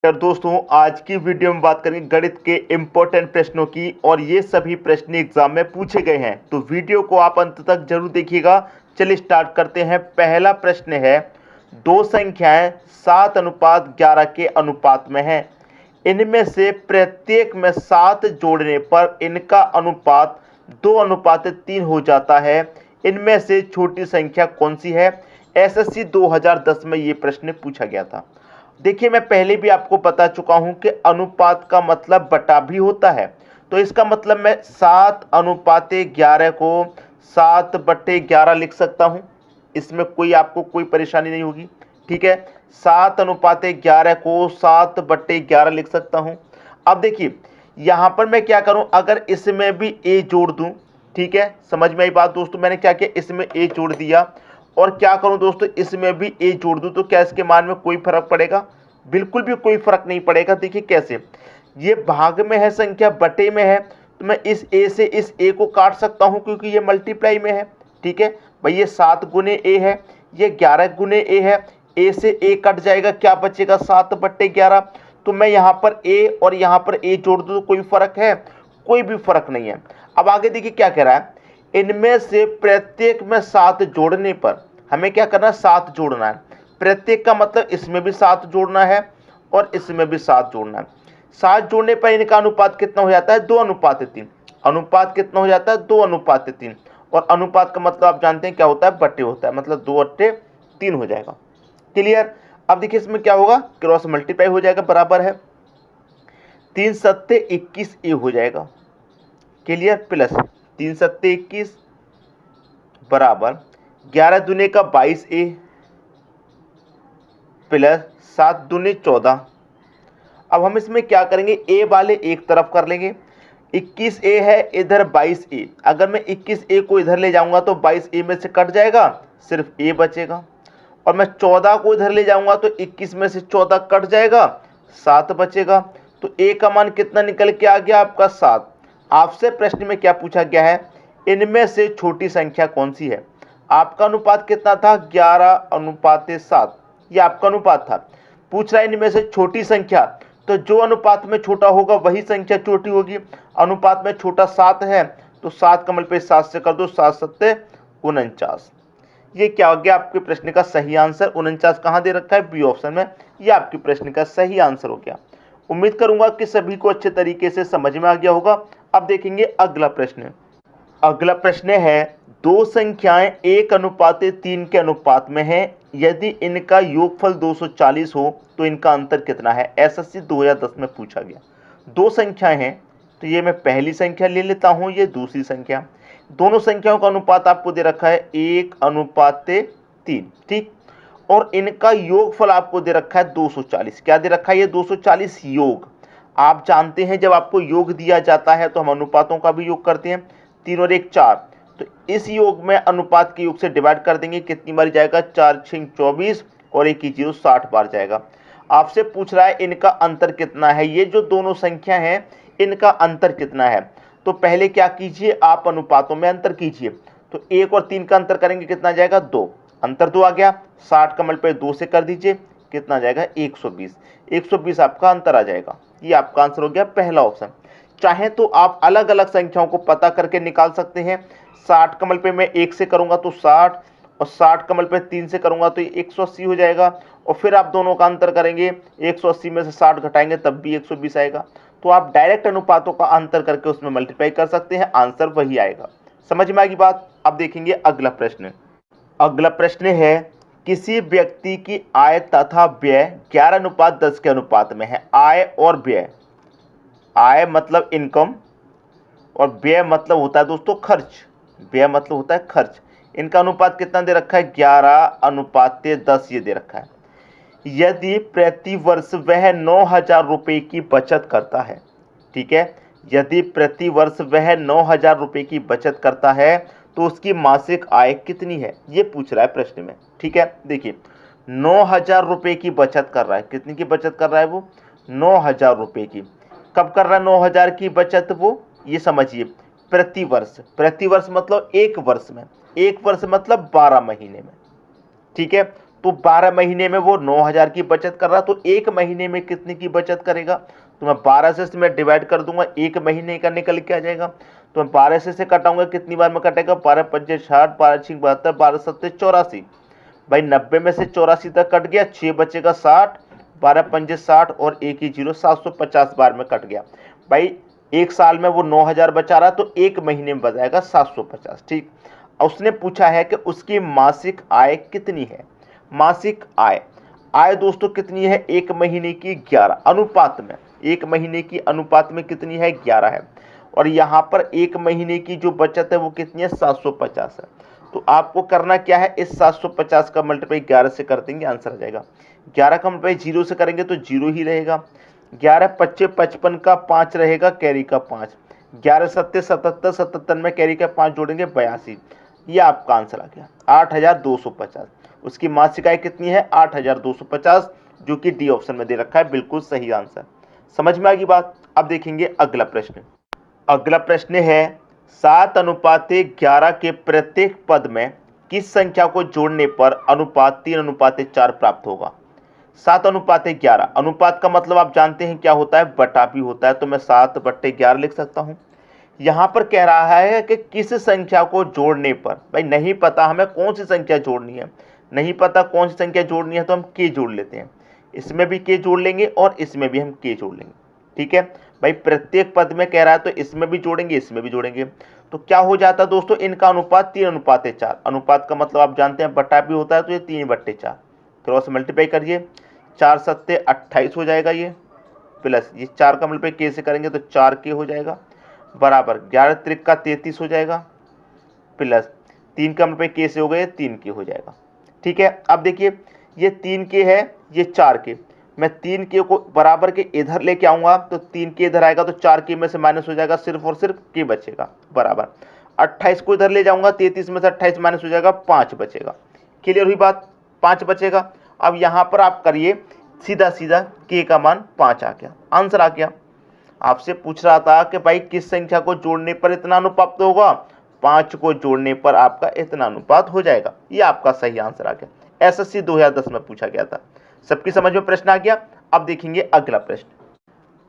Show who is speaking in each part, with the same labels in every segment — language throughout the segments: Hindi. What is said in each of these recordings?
Speaker 1: यार दोस्तों, आज की वीडियो में बात करेंगे गणित के इंपॉर्टेंट प्रश्नों की और ये सभी प्रश्न एग्जाम में पूछे गए हैं, तो वीडियो को आप अंत तक जरूर देखिएगा। चलिए स्टार्ट करते हैं। पहला प्रश्न है, दो संख्याएं 7:11 के अनुपात में हैं। इनमें से प्रत्येक में 7 जोड़ने पर इनका अनुपात 2:3 हो जाता है। इनमें से छोटी संख्या कौन सी है? एसएससी 2010 में ये प्रश्न पूछा गया था। देखिए, मैं पहले भी आपको बता चुका हूं कि अनुपात का मतलब बटा भी होता है। तो इसका मतलब मैं 7:11 को 7/11 लिख सकता हूं। इसमें आपको कोई परेशानी नहीं होगी। ठीक है, 7:11 को 7/11 लिख सकता हूं। अब देखिए, यहां पर मैं क्या करूं, अगर इसमें भी a जोड़ दूं। ठीक है, समझ में आई बात दोस्तों? मैंने क्या किया, इसमें a जोड़ दिया और क्या करूं दोस्तों, इसमें भी a जोड़ दूं, तो क्या इसके मान में कोई फर्क पड़ेगा? बिल्कुल भी कोई फर्क नहीं पड़ेगा। देखिए कैसे, ये भाग में है, संख्या बटे में है, तो मैं इस a से इस a को काट सकता हूं क्योंकि ये मल्टीप्लाई में है। ठीक है भाई, ये 7 गुने a है, ये 11 गुने a है। a से a कट जाएगा, क्या बचेगा? 7/11। तो मैं यहाँ पर a और यहाँ पर a जोड़ दूं तो कोई फर्क है? कोई भी फर्क नहीं है। अब आगे देखिए क्या कह रहा है, इनमें से प्रत्येक में 7 जोड़ने पर हमें क्या करना है? 7 जोड़ना है। प्रत्येक का मतलब इसमें भी 7 जोड़ना है और इसमें भी 7 जोड़ना है। 7 जोड़ने पर इनका अनुपात कितना हो जाता है? 2:3। अनुपात कितना हो जाता है? 2:3। और अनुपात का मतलब आप जानते हैं क्या होता है? बटे होता है, मतलब 2/3 हो जाएगा। क्लियर? अब देखिए इसमें क्या होगा, क्रॉस मल्टीप्लाई हो जाएगा, बराबर है 3 सत्ते 21 ए हो जाएगा। क्लियर? प्लस 3 सत्ते 21 बराबर 11 दूने का 22 ए प्लस 7 दूनी 14। अब हम इसमें क्या करेंगे, ए वाले एक तरफ कर लेंगे। 21 ए है, इधर 22 ए। अगर मैं 21 ए को इधर ले जाऊंगा तो 22 ए में से कट जाएगा, सिर्फ ए बचेगा। और मैं 14 को इधर ले जाऊंगा तो 21 में से 14 कट जाएगा, 7 बचेगा। तो ए का मान कितना निकल के आ गया? आपका 7। आपसे प्रश्न में क्या पूछा गया है, इनमें से छोटी संख्या कौन सी है? आपका अनुपात कितना था? 11:7। ये आपका अनुपात था। पूछ रहा है इनमें से छोटी संख्या, तो जो अनुपात में छोटा होगा वही संख्या छोटी होगी। अनुपात में छोटा 7 है, तो 7 कमल पे 7 से कर दो, 7 सत्ते 49। ये क्या हो गया आपके प्रश्न का सही आंसर? 49 कहाँ दे रखा है? बी ऑप्शन में। ये आपके प्रश्न का सही आंसर हो गया। उम्मीद करूंगा कि सभी को अच्छे तरीके से समझ में आ गया होगा। अब देखेंगे अगला प्रश्न। अगला प्रश्न है, दो संख्याएं 1:3 के अनुपात में हैं। यदि इनका योगफल 240 हो तो इनका अंतर कितना है? एसएससी 2010 में पूछा गया। दो संख्याएं हैं, तो ये मैं पहली संख्या ले लेता हूं, ये दूसरी संख्या। दोनों संख्याओं का अनुपात आपको दे रखा है 1:3। ठीक, और इनका योगफल आपको दे रखा है 240। क्या दे रखा है? ये 240 योग। आप जानते हैं जब आपको योग दिया जाता है तो हम अनुपातों का भी योग करते हैं। 3 और 1 4, तो इस योग में अनुपात के योग से डिवाइड कर देंगे, कितनी बार जाएगा? 4 6 24 और 1 0 60 बार जाएगा। आपसे पूछ रहा है इनका अंतर कितना है? ये जो दोनों संख्या हैं, इनका अंतर कितना है? तो पहले क्या कीजिए, आप अनुपातों में अंतर कीजिए। तो 1 और 3 का अंतर करेंगे, कितना जाएगा? 2। अंतर 2 आ गया। 60 कमल पे 2 से कर दीजिए, कितना जाएगा? 120। 120 आपका अंतर आ जाएगा। ये आपका आंसर हो गया पहला ऑप्शन। चाहे तो आप अलग अलग संख्याओं को पता करके निकाल सकते हैं। 60 कमल पे मैं 1 से करूंगा तो 60, और 60 कमल पे 3 से करूंगा तो 180 हो जाएगा। और फिर आप दोनों का अंतर करेंगे, 180 में से 60 घटाएंगे तब भी 120 आएगा। तो आप डायरेक्ट अनुपातों का अंतर करके उसमें मल्टीप्लाई कर सकते हैं, आंसर वही आएगा। समझ में आएगी बात? अब देखेंगे अगला प्रश्न। अगला प्रश्न है, किसी व्यक्ति की आय तथा व्यय 11:10 के अनुपात में है। आय और व्यय, आय मतलब इनकम और व्यय मतलब होता है दोस्तों खर्च। व्यय मतलब होता है खर्च। इनका अनुपात कितना दे रखा है? 11:10 ये दे रखा है। यदि प्रति वर्ष वह 9,000 रुपये की बचत करता है, ठीक है, यदि प्रति वर्ष वह 9,000 रुपये की बचत करता है तो उसकी मासिक आय कितनी है? ये पूछ रहा है प्रश्न में। ठीक है, देखिए 9,000 रुपये की बचत कर रहा है। कितनी की बचत कर रहा है वो? 9,000 रुपये की। कब कर रहा है 9,000 की बचत वो? ये समझिए, प्रति वर्ष। प्रति वर्ष मतलब एक वर्ष में, एक वर्ष मतलब 12 महीने में। ठीक है, तो 12 महीने में वो 9,000 की बचत कर रहा, तो एक महीने में कितने की बचत करेगा? तो मैं 12 से मैं डिवाइड कर दूंगा, एक महीने का निकल के आ जाएगा। तो मैं 12 से कटाऊंगा, कितनी बार में कटेगा? 12 पंजे 60, 12 6 72, 12 7 84। भाई 90 में से 84 तक कट गया, 6 बचेगा 60, 12 पंजे 60 और एक ही जीरो, 750 बार में कट गया। भाई एक साल में वो 9,000 बचा रहा, तो एक महीने में बचाएगा 750। ठीक, उसने पूछा है कि उसकी मासिक आय कितनी है। मासिक आय दोस्तों कितनी है? एक महीने की 11 अनुपात में, एक महीने की अनुपात में कितनी है? 11 है। और यहाँ पर एक महीने की जो बचत है वो कितनी है? 750 है। तो आपको करना क्या है, इस 750 का मल्टीप्लाई 11 से कर देंगे, आंसर आ जाएगा। 11 का मल्टीप्लाई 0 से करेंगे तो 0 ही रहेगा। 11 पच्चे 55 का 5 रहेगा, कैरी का 5, 11 सत्ते 77, 77 में कैरी का 5 जोड़ेंगे 82। ये आपका आंसर आ गया 8,250। उसकी मासिक आय कितनी है? 8,250, जो कि डी ऑप्शन में दे रखा है, बिल्कुल सही आंसर। समझ में आ गई बात? अब देखेंगे अगला प्रश्न। अगला प्रश्न है 7:11 के प्रत्येक पद में किस संख्या को जोड़ने पर अनुपात 3:4 प्राप्त होगा? 7:11, अनुपात का मतलब आप जानते हैं क्या होता है? बटा भी होता है, तो मैं 7/11 लिख सकता हूं। यहां पर कह रहा है कि किस संख्या को जोड़ने पर, भाई नहीं पता हमें कौन सी संख्या जोड़नी है, नहीं पता कौन सी संख्या जोड़नी है, तो हम के जोड़ लेते हैं। इसमें भी के जोड़ लेंगे और इसमें भी हम के जोड़ लेंगे। ठीक है भाई, प्रत्येक पद में कह रहा है तो इसमें भी जोड़ेंगे, इसमें भी जोड़ेंगे। तो क्या हो जाता है दोस्तों? इनका अनुपात 3:4। अनुपात का मतलब आप जानते हैं बटा भी होता है, तो ये 3/4 क्रॉस मल्टीप्लाई करिए, 4 सत्ते 28 हो जाएगा ये, प्लस ये 4 का मल्टीप्लाई के से करेंगे तो 4 के हो जाएगा, बराबर 11 त्रिक 33 हो जाएगा, प्लस 3 का मल्टीप्लाई के से हो गए 3 के हो जाएगा। ठीक है, अब देखिए ये 3 के है, ये 4 के, मैं 3 के को बराबर के इधर लेके आऊंगा, तो 3 के इधर आएगा तो 4 के में से माइनस हो जाएगा, सिर्फ और सिर्फ के बचेगा, बराबर 28 को इधर ले जाऊंगा, 33 में से 28 माइनस हो जाएगा, 5 बचेगा। क्लियर हुई बात? 5 बचेगा। अब यहां पर आप करिए सीधा सीधा, के का मान 5 आ गया, आंसर आ गया। आपसे पूछ रहा था कि भाई किस संख्या को जोड़ने पर इतना अनुपात होगा? 5 को जोड़ने पर आपका इतना अनुपात हो जाएगा। ये आपका सही आंसर आ गया, एसएससी 2010 में पूछा गया था। सबकी समझ में प्रश्न आ गया? अब देखेंगे अगला प्रश्न।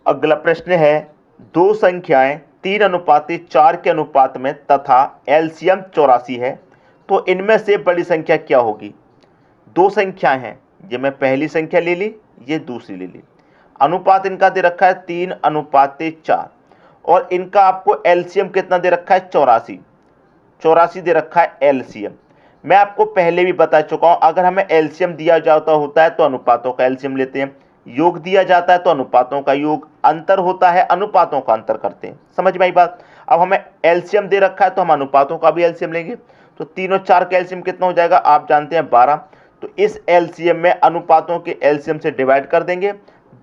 Speaker 1: अगला प्रश्न है दो संख्याएं 3:4 के अनुपात में तथा एलसीएम 84 है, तो इनमें से बड़ी संख्या क्या होगी? दो संख्याएं हैं, ये मैं पहली संख्या ले ली, ये दूसरी ले ली, अनुपात इनका दे रखा है 3:4 और इनका आपको एलसीएम कितना दे रखा है? 84। 84 दे रखा है एलसीएम। मैं आपको पहले भी बता चुका हूं, अगर हमें एलसीएम दिया जाता होता है तो अनुपातों का एलसीएम लेते हैं, योग दिया जाता है तो अनुपातों का योग, अंतर होता है अनुपातों का अंतर करते हैं। समझ में आई बात? अब हमें एलसीएम दे रखा है तो हम अनुपातों का भी एलसीएम लेंगे, तो 3 और 4 का एलसीएम कितना हो जाएगा? आप जानते हैं 12, तो इस एलसीएम में अनुपातों के एलसीएम से डिवाइड कर देंगे,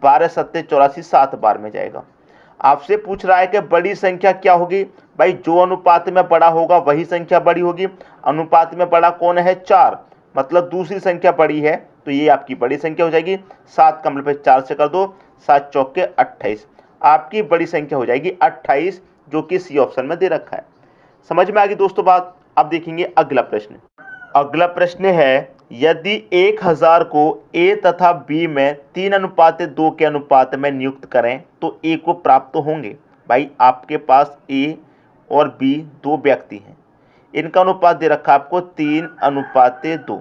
Speaker 1: 12 सत्ते 84, 7 बार में जाएगा। आपसे पूछ रहा है कि बड़ी संख्या क्या होगी? भाई जो अनुपात में बड़ा होगा वही संख्या बड़ी होगी। अनुपात में बड़ा कौन है? 4, मतलब दूसरी संख्या बड़ी है, तो ये आपकी बड़ी संख्या हो जाएगी। 7 का मल्टीप्लाई 4 से कर दो, 7 चौके 28, आपकी बड़ी संख्या हो जाएगी 28, जो कि सी ऑप्शन में दे रखा है। समझ में आ गई दोस्तों बात? अब देखेंगे अगला प्रश्न। अगला प्रश्न है यदि 1000 को ए तथा बी में 3:2 के अनुपात में नियुक्त करें तो ए को प्राप्त होंगे। भाई आपके पास ए और बी दो व्यक्ति हैं, इनका अनुपात दे रखा है आपको 3:2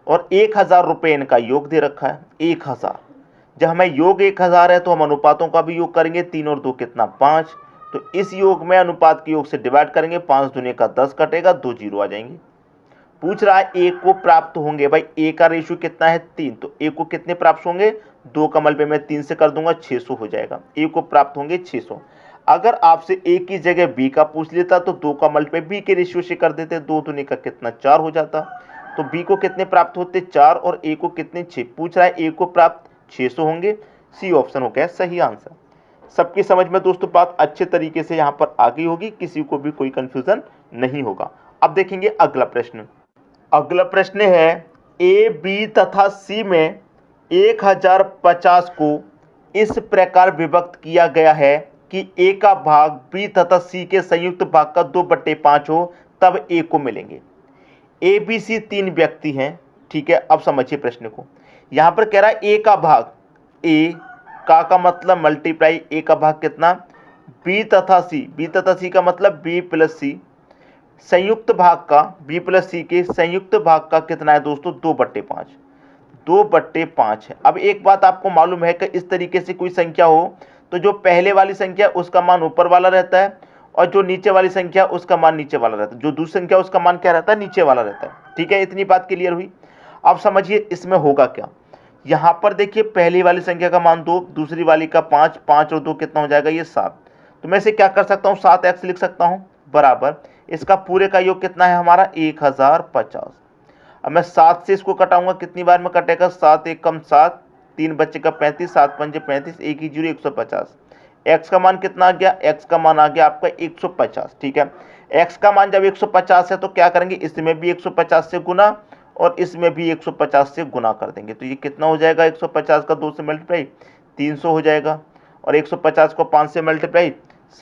Speaker 1: और 1000 रुपये इनका योग दे रखा है 1000। जब हमें योग 1000 है तो हम अनुपातों का भी योग करेंगे, 3 और 2 कितना? 5, तो इस योग में अनुपात के योग से डिवाइड करेंगे, 5 दूनी का 10 कटेगा, 2 जीरो आ जाएंगे। पूछ रहा है ए को प्राप्त होंगे। भाई ए का रेशियो कितना है? 3, तो ए को कितने प्राप्त होंगे? 2 का मल्टीप्लाई मैं 3 से कर दूंगा, 600 हो जाएगा। ए को प्राप्त होंगे 600। अगर आपसे ए की जगह बी का पूछ लेता तो 2 का मल्टीप्लाई बी के रेशियो से कर देते, 2 दूनी का कितना? 4 हो जाता। तो बी को कितने प्राप्त होते? 4, और ए को कितने? 6। पूछ रहा है ए को प्राप्त 600 होंगे, सी ऑप्शन हो गया सही आंसर। सबकी समझ में दोस्तों बात अच्छे तरीके से यहाँ पर आ गई होगी, किसी को भी कोई कंफ्यूजन नहीं होगा। अब देखेंगे अगला प्रश्न। अगला प्रश्न है ए बी तथा सी में 1050 को इस प्रकार विभक्त किया गया है कि ए का भाग बी तथा सी के संयुक्त भाग का 2/5 हो, तब ए को मिलेंगे। ए बी सी 3 व्यक्ति हैं, ठीक है, अब समझिए प्रश्न को। यहाँ पर कह रहा है ए का भाग, ए का मतलब मल्टीप्लाई ए का भाग कितना, बी तथा सी, बी तथा सी का मतलब बी प्लस सी, संयुक्त भाग का, बी प्लस सी के संयुक्त भाग का कितना है दोस्तों, 2/5, 2/5 है। अब एक बात आपको मालूम है कि इस तरीके से कोई संख्या हो तो जो पहले वाली संख्या उसका मान ऊपर वाला रहता है और जो नीचे वाली संख्या उसका मान नीचे वाला रहता है, जो दूसरी संख्या उसका मान क्या रहता है, नीचे वाला रहता है। ठीक है, इतनी बात क्लियर हुई। अब समझिए इसमें होगा क्या। यहाँ पर देखिए पहली वाली संख्या का मान 2, दूसरी वाली का 5, 5 और 2 कितना हो जाएगा, ये 7। तो मैं इसे क्या कर सकता हूँ, 7x लिख सकता हूँ बराबर इसका पूरे का योग कितना है हमारा, 1050। अब मैं 7 से इसको कटाऊंगा, कितनी बार में कटेगा, 7 एक कम 7, 3 बच्चे का 35, 7 पंजे 35, 1 ही 0 150। x का मान कितना आ गया, x का मान आ गया आपका 150। ठीक है, x का मान जब 150 है तो क्या करेंगे, इसमें भी 150 से गुना और इसमें भी 150 से गुना कर देंगे। तो ये कितना हो जाएगा, 150 का 2 से मल्टीप्लाई 300 हो जाएगा और 150 को 5 से मल्टीप्लाई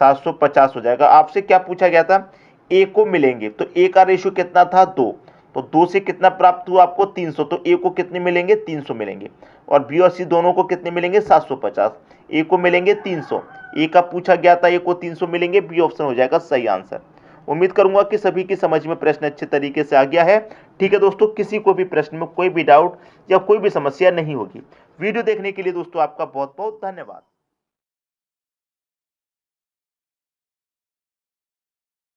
Speaker 1: 750 हो जाएगा। आपसे क्या पूछा गया था, a को मिलेंगे, तो a का रेशियो कितना था, 2, तो 2 से कितना प्राप्त हुआ आपको, 300, तो a को कितने मिलेंगे, 300 मिलेंगे और b और c दोनों को कितने मिलेंगे, 750। a को मिलेंगे 300, a का पूछा गया था, a को 300 मिलेंगे, b ऑप्शन हो जाएगा सही आंसर। उम्मीद करूंगा कि सभी की समझ में प्रश्न अच्छे तरीके से आ गया है। ठीक है दोस्तों, किसी को भी प्रश्न में कोई भी डाउट या कोई भी समस्या नहीं होगी। वीडियो देखने के लिए दोस्तों आपका बहुत बहुत धन्यवाद।